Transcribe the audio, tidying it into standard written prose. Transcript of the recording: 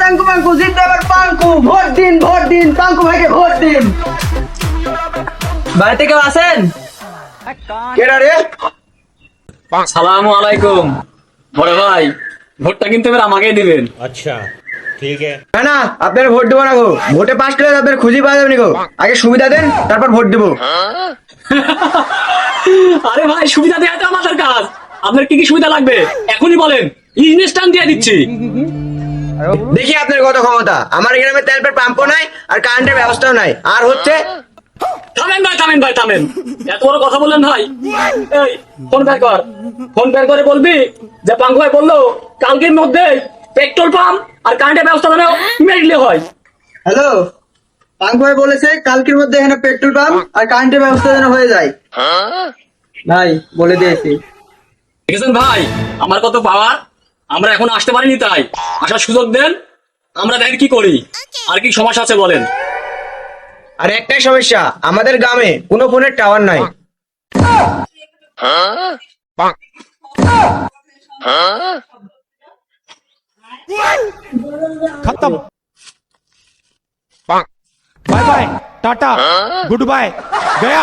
তাঙ্কু বাঙ্কু জিতবে এবার পাঙ্কু। ভোট দিন পাঙ্কু ভাইকে ভোট দিন। বাড়িতে কেউ আছেন? কেডা রে? সালামু আলাইকুম বড় ভাই, ভোটটা কিন্তু এবার আমাকেই দিবেন। अच्छा ठीक है। না না, আপনার ভোট দেবো না গো। ভোটে পাস করলে আপনার খুঁজে পাওয়া যাবে না গো। আগে সুবিধা দেন, তারপর ভোট দেবো। আরে ভাই, সুবিধা দেওয়া তো আমাদের কাজ। আপনার কি কি সুবিধা লাগবে এখনই বলেন, ইনস্ট্যান্ট দিয়ে দিচ্ছি। দেখি আপনার কত ক্ষমতা। আমার গ্রামে তেলের পাম্পও নাই আর কারেন্টের ব্যবস্থাও নাই, আর হচ্ছে থামেন ভাই থামেন, এত বড় কথা বললেন ভাই। এই ফোন বের কর, ফোন বের করে বলবি যে পাঙ্কু ভাই বললো কালকের মধ্যে পেট্রোল পাম্প আর কারেন্টের ব্যবস্থা যেন ইমিডিয়েটলি হয়। হ্যালো, পাঙ্কু ভাই বলেছে কালকের মধ্যে এখানে পেট্রোল পাম্প আর কারেন্টের ব্যবস্থা যেন হয়ে যায়। ভাই বলে দিয়েছি। দেখেছেন ভাই আমার কত পাওয়ার। আমরা এখন আসতে পারিনি, তাই আসার সুযোগ দেন, আমরা দেখেন কি করি। আর কি সমস্যা আছে বলেন। আর একটাই সমস্যা, আমাদের গ্রামে কোনো ফোনের টাওয়ার নাই। खत्म। Bye bye tata good bye गया।